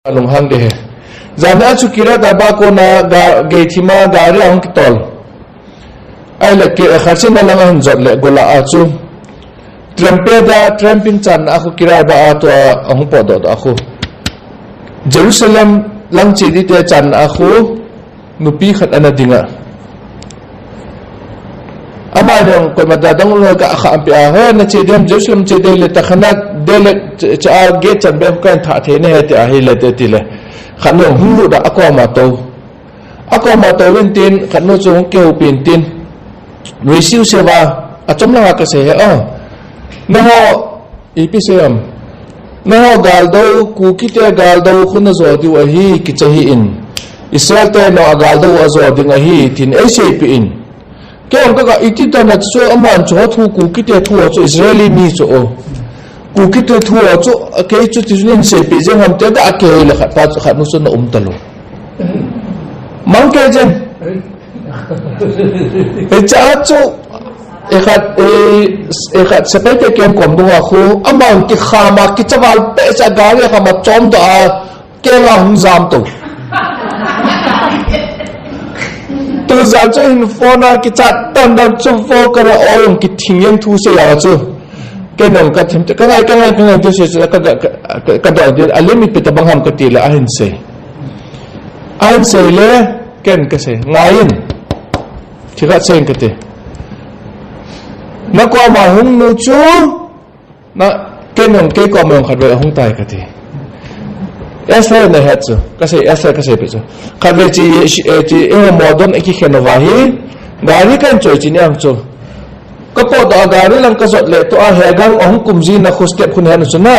lung hang de zana chu kira da ba ko na ga ge thima gari ang kitol ai la ke kharsin na lang han jot le gola a chu trampeda tramping chan a khu kira ba a to ang po do a khu Jerusalem lang chi di te chan a khu nupi khat ana dinga ama dong ko madadang lo ka kha ampi a ho na chi dem Jerusalem chi de le ta khana de le cha ge chan be kan tha the ne he te a hi le te ti le khano hulu da akoma to wen tin khano chung ke upin tin receive seva achom la ka se a no episem no gal do ku ki te gal do khuna zo di wa hi ki chahi in Israel te no gal do azo dinga hi tin acp in ke on ka iti ta na chu aman chu thu ku ki te thu chu Israeli mi chu o ku ki te thu chu ke chu ti nin se pi je ham te da ke le khat pa chu khat nu su na talo mang ke je e cha chu e khat se pe te kem kom dunga khu aman ki khama ki chawal pe cha gari khama chom da ke la hung zam to tu za cho in phone ki chat ton da chu fo ka ol ki thing thu se ya chu ke nom ka thim ka ngai tu se ka da de alimit pe tabang ham ka ti la ahin se le ken ka se ngain thira chen ka te na ko ma hung nu chu na ke nom ke ko ma khat ve hung tai ka te Esa na hetso kasi esa kasi peso kadre chi e modon eki khenova hi gari kan choi chi niam chu ko po do gari lang ka zot le to a hegang ong kumji na khostep khun han chuna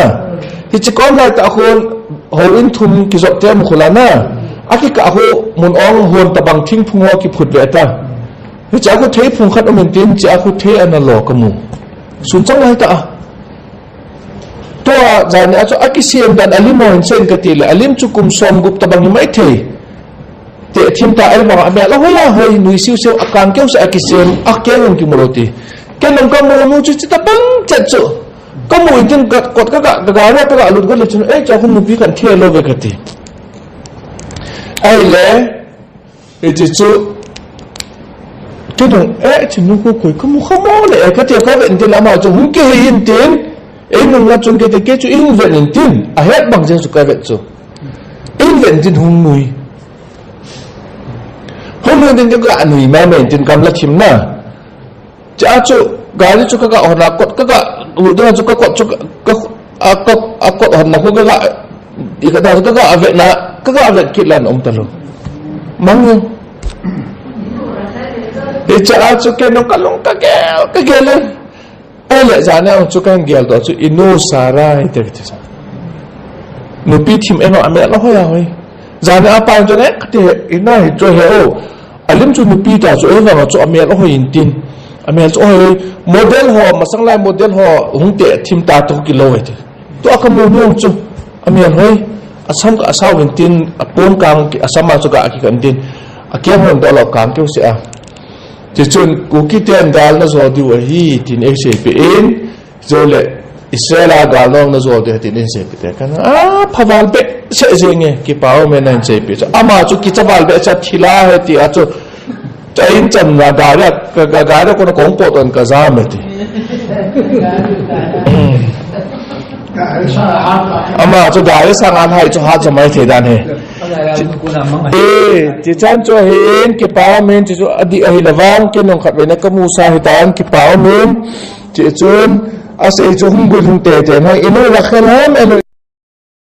hi chi kom la ta khon ho in thum ki zot tem khulana aki ka ho mun ong hon tabang thing phungo ki phut ve ta hi cha ko thei phung khat omen tin cha ko thei ana lo kamu sun chang lai ta to zani acho akisiam dan alim on sen katile alim chukum som gup tabang mai the te thim ta al ma me la hola hoi nui siu siu akang keu sa akisiam akelong ki moroti kenong ka mo mu chu ta pang chat chu ka mo tin kot ka ra ta alut go le chu e cha hum bi kan the lo ve kati ai le e chu dong e chinu ko ko mu khamo le e ka te ka ven tin ama chu hum ke hin tin nung la chung ke te ke chu in ven tin a het bang jeng su ka vet chu in ven tin hung nui tin ka nui ma men tin kam la thim na cha chu gari chu ka ona kot ka u da chu ka kot chu ka akot hon na ko ka i ka da ka ave na ka ave kilan talo mang e cha chu ke no kalong ka gele ele zane on chukan gel do chu inu sara ite te sa no pitim eno ame la hoya hoi zane apa jo ne te ina hi jo he o alim chu no pi ta chu e wa chu ame la hoi tin ame chu hoi model ho masang lai model ho hung te thim ta to ki lo ite to akam mo chu ame hoi asam ka asaw tin apon kang ki asama chu ka ki kan tin akem hon do lo kang ke se a chỉ chun cú kí tiền gal nó rồi đi vào hi tin em sẽ bị in rồi lại Israel gal nó rồi đi tin em sẽ bị thế cái phá vào bị sẽ gì nghe cái bảo mình anh sẽ bị ama chú cái vào bị sẽ thila hết thì chú chạy in chân là gal đó con cũng bộ tuần cả giá mà thì ama chú gal sang ăn hay chú hát cho mấy thời gian này chỉ chán cho hiện cái bảo mình chỉ cho đi ở là vang cái nông khát về nó có mua sa hitan cái bảo mình chỉ chun ase cho hung bul hung tệ tệ hay ino là khen ham